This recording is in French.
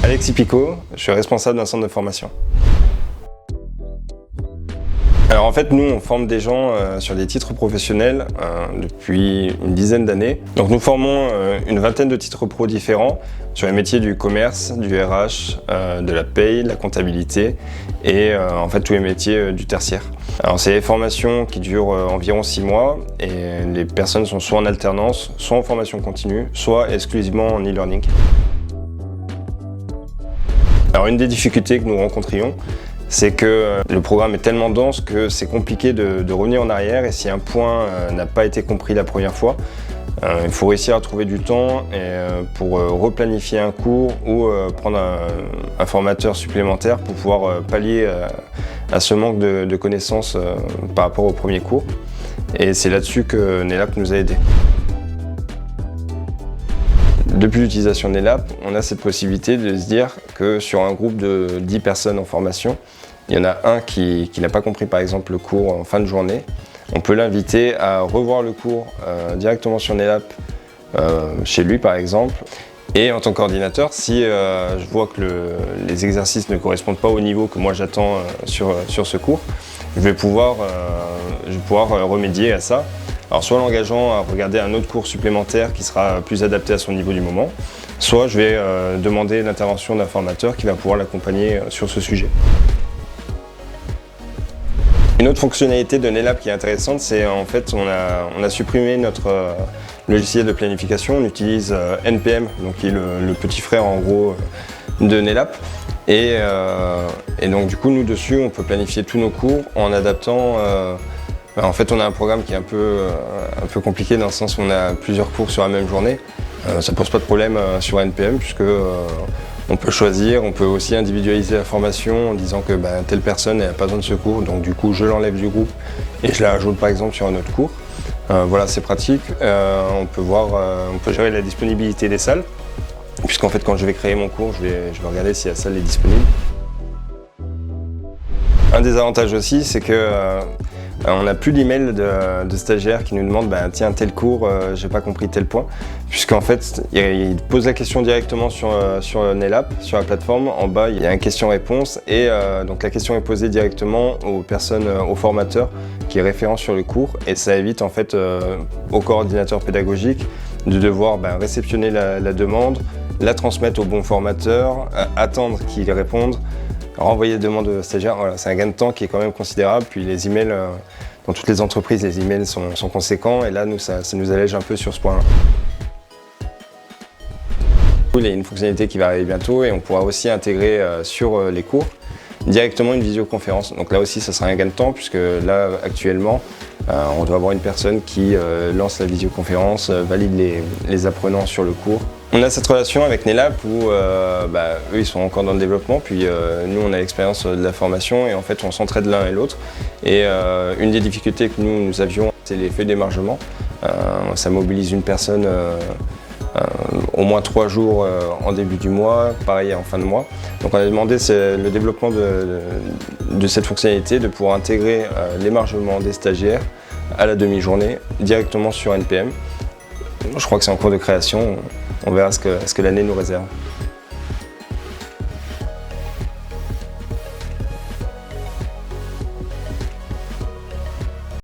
Alexis Picot, je suis responsable d'un centre de formation. Alors en fait, nous, on forme des gens sur des titres professionnels depuis une dizaine d'années. Donc nous formons une vingtaine de titres pro différents sur les métiers du commerce, du RH, de la paye, de la comptabilité et en fait tous les métiers du tertiaire. Alors c'est des formations qui durent environ 6 mois et les personnes sont soit en alternance, soit en formation continue, soit exclusivement en e-learning. Alors une des difficultés que nous rencontrions, c'est que le programme est tellement dense que c'est compliqué de revenir en arrière et si un point n'a pas été compris la première fois, il faut réussir à trouver du temps pour replanifier un cours ou prendre un formateur supplémentaire pour pouvoir pallier à ce manque de connaissances par rapport au premier cours. Et c'est là-dessus que NELAP nous a aidés. Depuis l'utilisation de NELAP, on a cette possibilité de se dire que sur un groupe de 10 personnes en formation, il y en a un qui n'a pas compris par exemple le cours en fin de journée. On peut l'inviter à revoir le cours directement sur NELAP, chez lui par exemple. Et en tant qu'ordinateur, si je vois que les exercices ne correspondent pas au niveau que moi j'attends sur ce cours, je vais pouvoir remédier à ça. Alors soit l'engageant à regarder un autre cours supplémentaire qui sera plus adapté à son niveau du moment, soit je vais demander l'intervention d'un formateur qui va pouvoir l'accompagner sur ce sujet. Une autre fonctionnalité de NELAP qui est intéressante, c'est en fait on a supprimé notre logiciel de planification, on utilise NPM, donc qui est le petit frère en gros de NELAP. Et donc du coup nous dessus on peut planifier tous nos cours en adaptant. En fait on a un programme qui est un peu compliqué dans le sens où on a plusieurs cours sur la même journée. Ça pose pas de problème sur NPM puisque on peut choisir, on peut aussi individualiser la formation en disant que telle personne n'a pas besoin de ce cours, donc du coup je l'enlève du groupe et je la rajoute par exemple sur un autre cours. Voilà, c'est pratique. On peut gérer la disponibilité des salles, puisqu'en fait quand je vais créer mon cours, je vais regarder si la salle est disponible. Un des avantages aussi, c'est que on n'a plus d'emails de stagiaires qui nous demandent tiens tel cours, j'ai pas compris tel point, puisqu'en fait ils posent la question directement sur NELAP, sur la plateforme. En bas il y a une question-réponse et donc la question est posée directement au formateur qui est référent sur le cours et ça évite en fait au coordinateur pédagogique de devoir réceptionner la demande, la transmettre au bon formateur, attendre qu'il réponde, renvoyer la demande au stagiaire. Voilà, c'est un gain de temps qui est quand même considérable. Puis les emails, dans toutes les entreprises, les emails sont conséquents et là, ça nous allège un peu sur ce point-là. Il y a une fonctionnalité qui va arriver bientôt et on pourra aussi intégrer sur les cours directement une visioconférence. Donc là aussi, ça sera un gain de temps puisque là, actuellement, on doit avoir une personne qui lance la visioconférence, valide les apprenants sur le cours. On a cette relation avec NELAP où eux ils sont encore dans le développement, puis nous on a l'expérience de la formation et en fait on s'entraide l'un et l'autre. Et une des difficultés que nous avions, c'est les feuilles d'émargement. Ça mobilise une personne au moins 3 jours en début du mois, pareil en fin de mois. Donc on a demandé le développement de cette fonctionnalité, de pouvoir intégrer l'émargement des stagiaires à la demi-journée directement sur NPM. Je crois que c'est en cours de création, on verra ce que l'année nous réserve.